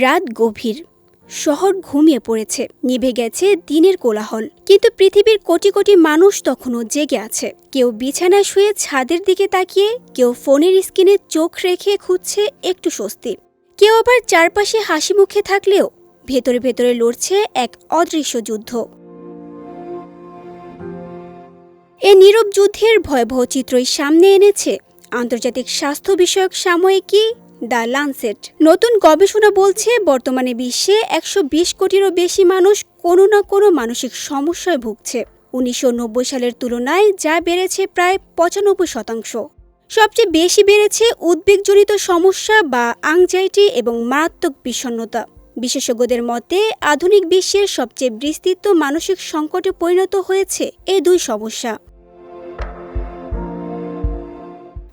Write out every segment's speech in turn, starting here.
রাত গভীর, শহর ঘুমিয়ে পড়েছে, নিভে গেছে দিনের কোলাহল। কিন্তু পৃথিবীর কোটি কোটি মানুষ তখনও জেগে আছে। কেউ বিছানায় শুয়ে ছাদের দিকে তাকিয়ে, কেউ ফোনের স্ক্রিনে চোখ রেখে খুঁজছে একটু স্বস্তি। কেউ আবার চারপাশে হাসি মুখে থাকলেও ভেতরে ভেতরে লড়ছে এক অদৃশ্য যুদ্ধ। এ নীরব যুদ্ধের ভয়াবহ চিত্রই সামনে এনেছে আন্তর্জাতিক স্বাস্থ্য বিষয়ক সাময়িকী দ্য ল্যান্সেট। নতুন গবেষণা বলছে বর্তমানে বিশ্বে ১২০ কোটিরও বেশি মানুষ কোনো না কোনো মানসিক সমস্যায় ভুগছে। ১৯৯০ সালের তুলনায় যা বেড়েছে প্রায় ৯৫%। সবচেয়ে বেশি বেড়েছে উদ্বেগজনিত সমস্যা বা অ্যাংজাইটি এবং মারাত্মক বিষণ্ণতা। বিশেষজ্ঞদের মতে আধুনিক বিশ্বের সবচেয়ে বিস্তৃত মানসিক সংকটে পরিণত হয়েছে এই দুই সমস্যা।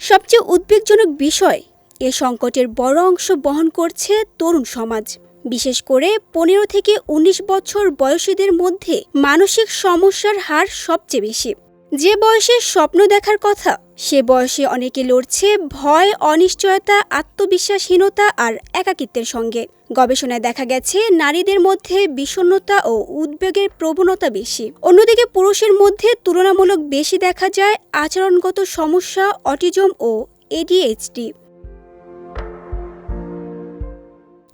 সবচেয়ে উদ্বেগজনক বিষয়, এ সংকটের বড় অংশ বহন করছে তরুণ সমাজ। বিশেষ করে ১৫ থেকে ১৯ বছর বয়সীদের মধ্যে মানসিক সমস্যার হার সবচেয়ে বেশি। যে বয়সে স্বপ্ন দেখার কথা, সে বয়সে অনেকে লড়ছে ভয়, অনিশ্চয়তা, আত্মবিশ্বাসহীনতা আর একাকিত্বের সঙ্গে। গবেষণায় দেখা গেছে নারীদের মধ্যে বিষণ্ণতা ও উদ্বেগের প্রবণতা বেশি। অন্যদিকে পুরুষের মধ্যে তুলনামূলক বেশি দেখা যায় আচরণগত সমস্যা, অটিজম ও ADHD।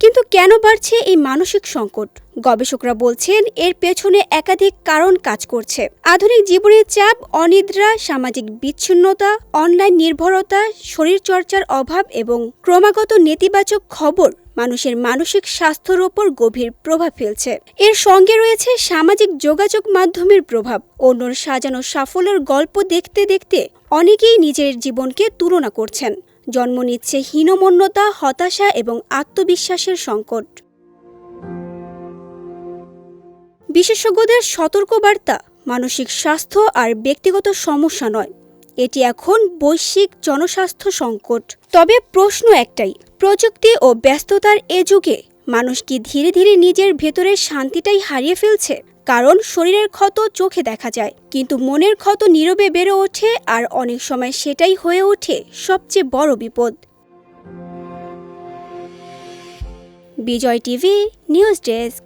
কিন্তু কেন বাড়ছে এই মানসিক সংকট? গবেষকরা বলছেন এর পেছনে একাধিক কারণ কাজ করছে। আধুনিক জীবনের চাপ, অনিদ্রা, সামাজিক বিচ্ছিন্নতা, অনলাইন নির্ভরতা, শরীরচর্চার অভাব এবং ক্রমাগত নেতিবাচক খবর মানুষের মানসিক স্বাস্থ্যের ওপর গভীর প্রভাব ফেলছে। এর সঙ্গে রয়েছে সামাজিক যোগাযোগ মাধ্যমের প্রভাব। অন্যর সাজানো সাফল্যের গল্প দেখতে দেখতে অনেকেই নিজের জীবনকে তুলনা করছেন। জন্ম নিচ্ছে হীনমন্যতা, হতাশা এবং আত্মবিশ্বাসের সংকট। বিশেষজ্ঞদের সতর্কবার্তা, মানসিক স্বাস্থ্য আর ব্যক্তিগত সমস্যা নয়, এটি এখন বৈশ্বিক জনস্বাস্থ্য সংকট। তবে প্রশ্ন একটাই, প্রযুক্তি ও ব্যস্ততার এ যুগে মানুষ কি ধীরে ধীরে নিজের ভেতরের শান্তিটাই হারিয়ে ফেলছে? কারণ শরীরের ক্ষত চোখে দেখা যায়, কিন্তু মনের ক্ষত নীরবে বেড়ে ওঠে, আর অনেক সময় সেটাই হয়ে ওঠে সবচেয়ে বড় বিপদ। বিজয় টিভি নিউজ ডেস্ক।